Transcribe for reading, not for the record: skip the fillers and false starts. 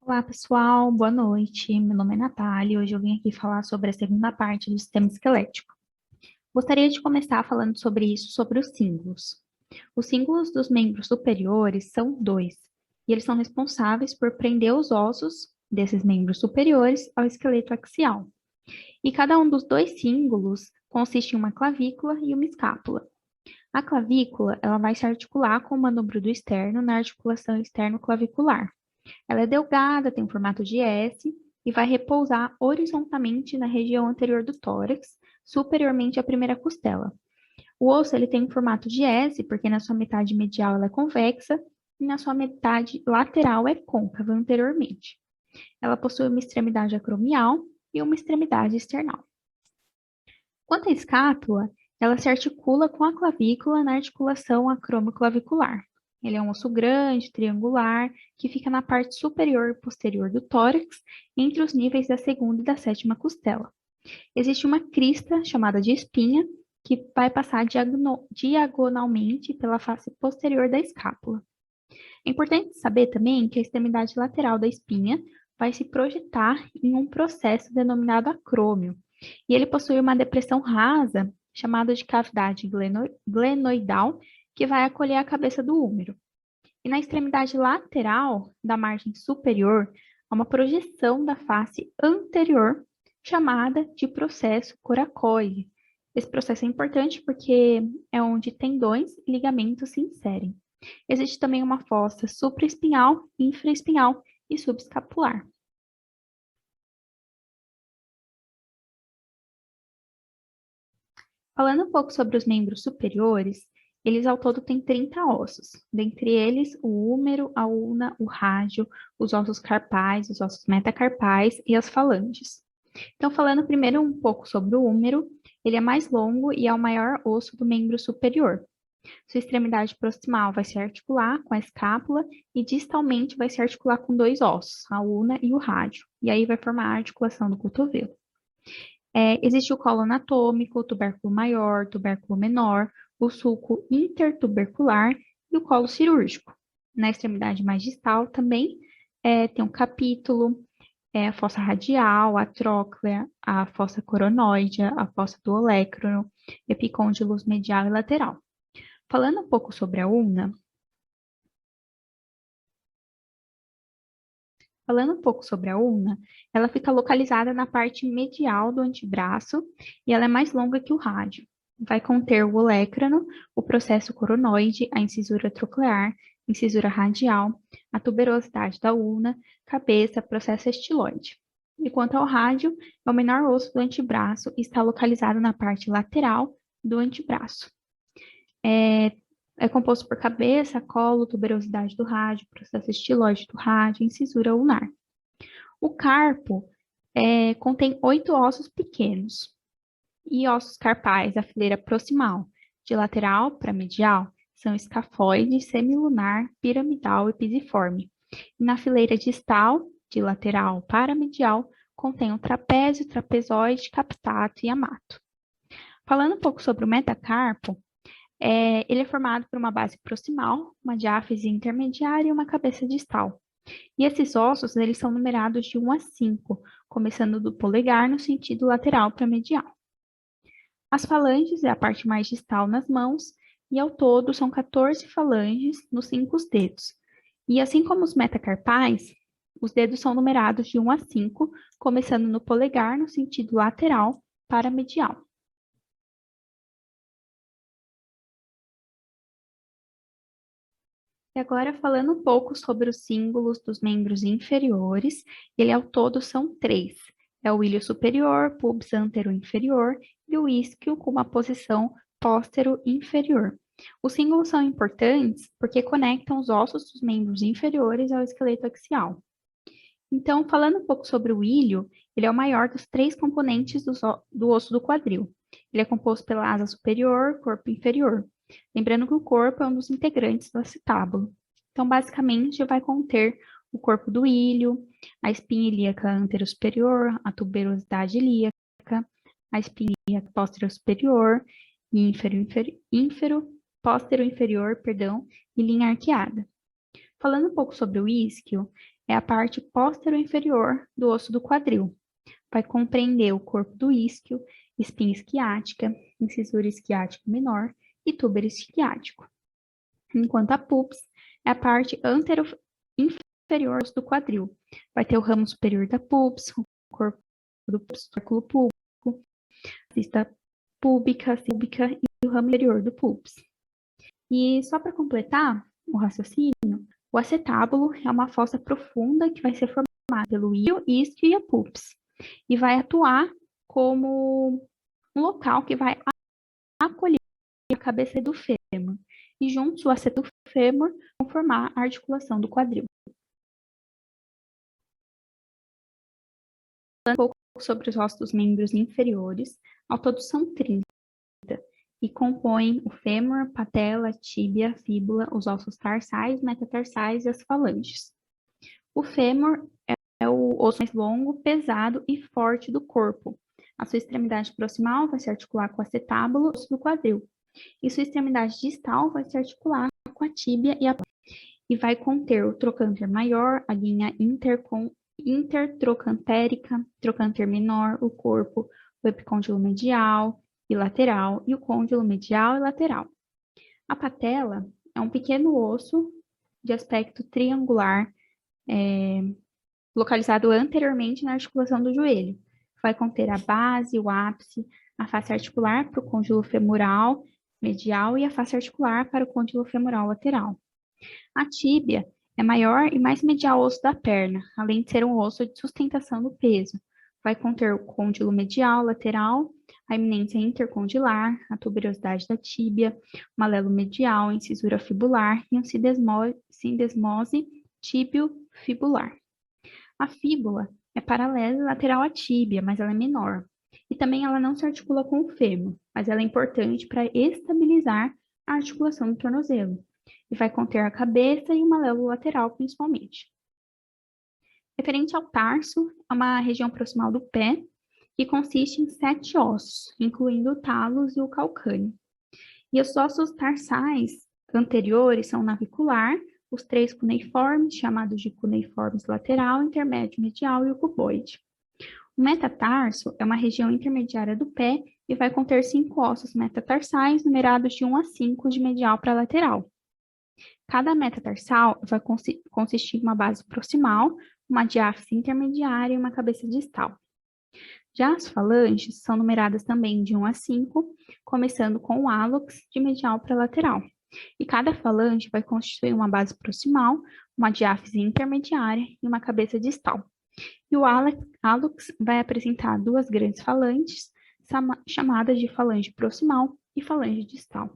Olá, pessoal, boa noite. Meu nome é Natália e hoje eu vim aqui falar sobre a segunda parte do sistema esquelético. Gostaria de começar falando sobre isso, sobre os símbolos. Os símbolos dos membros superiores são dois, e eles são responsáveis por prender os ossos desses membros superiores ao esqueleto axial. E cada um dos dois símbolos consiste em uma clavícula e uma escápula. A clavícula, ela vai se articular com o manubrio do externo na articulação externo-clavicular. Ela é delgada, tem um formato de S e vai repousar horizontalmente na região anterior do tórax, superiormente à primeira costela. O osso ele tem um formato de S, porque na sua metade medial ela é convexa e na sua metade lateral é côncava anteriormente. Ela possui uma extremidade acromial e uma extremidade external. Quanto à escápula, ela se articula com a clavícula na articulação acromioclavicular. Ele é um osso grande, triangular, que fica na parte superior e posterior do tórax, entre os níveis da segunda e da sétima costela. Existe uma crista, chamada de espinha, que vai passar diagonalmente pela face posterior da escápula. É importante saber também que a extremidade lateral da espinha vai se projetar em um processo denominado acrômio, e ele possui uma depressão rasa, chamada de cavidade glenoidal, que vai acolher a cabeça do úmero. E na extremidade lateral da margem superior, há uma projeção da face anterior, chamada de processo coracoide. Esse processo é importante porque é onde tendões e ligamentos se inserem. Existe também uma fossa supraespinhal, infraespinhal e subescapular. Falando um pouco sobre os membros superiores, eles ao todo têm 30 ossos, dentre eles o húmero, a ulna, o rádio, os ossos carpais, os ossos metacarpais e as falanges. Então, falando primeiro um pouco sobre o húmero, ele é mais longo e é o maior osso do membro superior. Sua extremidade proximal vai se articular com a escápula e distalmente vai se articular com dois ossos, a ulna e o rádio, e aí vai formar a articulação do cotovelo. Existe o colo anatômico, o tubérculo maior, tubérculo menor, o sulco intertubercular e o colo cirúrgico. Na extremidade mais distal também tem um capítulo, a fossa radial, a tróclea, a fossa coronoidea, a fossa do olecrano, epicôndilos medial e lateral. Falando um pouco sobre a ulna, ela fica localizada na parte medial do antebraço e ela é mais longa que o rádio. Vai conter o olecrano, o processo coronoide, a incisura troclear, incisura radial, a tuberosidade da ulna, cabeça, processo estiloide. E quanto ao rádio, é o menor osso do antebraço e está localizado na parte lateral do antebraço. É composto por cabeça, colo, tuberosidade do rádio, processo estiloide do rádio, incisura ulnar. O carpo contém 8 ossos pequenos e ossos carpais, a fileira proximal, de lateral para medial, são escafoide, semilunar, piramidal e pisiforme. E na fileira distal, de lateral para medial, contém o trapézio, trapezoide, captato e amato. Falando um pouco sobre o metacarpo, ele é formado por uma base proximal, uma diáfise intermediária e uma cabeça distal. E esses ossos, eles são numerados de 1 a 5, começando do polegar no sentido lateral para medial. As falanges é a parte mais distal nas mãos, e ao todo são 14 falanges nos 5 dedos. E assim como os metacarpais, os dedos são numerados de 1 a 5, começando no polegar no sentido lateral para medial. E agora falando um pouco sobre os símbolos dos membros inferiores, ele ao todo são 3. É o ilho superior, pubis antero-inferior e o isquio com uma posição póstero-inferior. Os símbolos são importantes porque conectam os ossos dos membros inferiores ao esqueleto axial. Então, falando um pouco sobre o ilho, ele é o maior dos 3 componentes do osso do quadril. Ele é composto pela asa superior, corpo inferior. Lembrando que o corpo é um dos integrantes do acetábulo. Então, basicamente, vai conter o corpo do ilho, a espinha ilíaca anterosuperior, a tuberosidade ilíaca, a espinha ilíaca posterior-superior, póstero-inferior, e linha arqueada. Falando um pouco sobre o isquio, é a parte póstero-inferior do osso do quadril. Vai compreender o corpo do isquio, espinha isquiática, incisura isquiática menor e túbero isquiático. Enquanto a pubis é a parte inferior do quadril. Vai ter o ramo superior da pubis, o corpo do túrculo púbico, a cista púbica e o ramo inferior do pubis. E só para completar o raciocínio, o acetábulo é uma fossa profunda que vai ser formada pelo isquio e a pubis e vai atuar como um local que vai acolher a cabeça do fêmur e juntos o aceto fêmur vão formar a articulação do quadril. Falando um pouco sobre os ossos dos membros inferiores, ao todo são 30 e compõem o fêmur, patela, tíbia, fíbula, os ossos tarsais, metatarsais e as falanges. O fêmur é o osso mais longo, pesado e forte do corpo. A sua extremidade proximal vai se articular com o acetábulo do quadril. E sua extremidade distal vai se articular com a tíbia e vai conter o trocânter maior, a linha intertrocantérica, trocânter menor, o corpo, o epicôndilo medial e lateral e o côndilo medial e lateral. A patela é um pequeno osso de aspecto triangular, localizado anteriormente na articulação do joelho. Vai conter a base, o ápice, a face articular para o côndilo femoral medial e a face articular para o côndilo femoral lateral. A tíbia é maior e mais medial osso da perna, além de ser um osso de sustentação do peso. Vai conter o côndilo medial lateral, a eminência intercondilar, a tuberosidade da tíbia, o malelo medial, a incisura fibular e um sindesmose tíbio-fibular. A fíbula é paralela e lateral à tíbia, mas ela é menor. E também ela não se articula com o fêmur, mas ela é importante para estabilizar a articulação do tornozelo. E vai conter a cabeça e o malelo lateral, principalmente. Referente ao tarso, é uma região proximal do pé, que consiste em 7 ossos, incluindo o talos e o calcâneo. E os ossos tarsais anteriores são o navicular, os 3 cuneiformes, chamados de cuneiformes lateral, intermédio medial e o cuboide. O metatarso é uma região intermediária do pé e vai conter 5 ossos metatarsais, numerados de 1 a 5 de medial para lateral. Cada metatarsal vai consistir em uma base proximal, uma diáfise intermediária e uma cabeça distal. Já as falanges são numeradas também de 1 a 5, começando com o hálux de medial para lateral. E cada falange vai constituir uma base proximal, uma diáfise intermediária e uma cabeça distal. E o hálux vai apresentar 2 grandes falanges, chamadas de falange proximal e falange distal.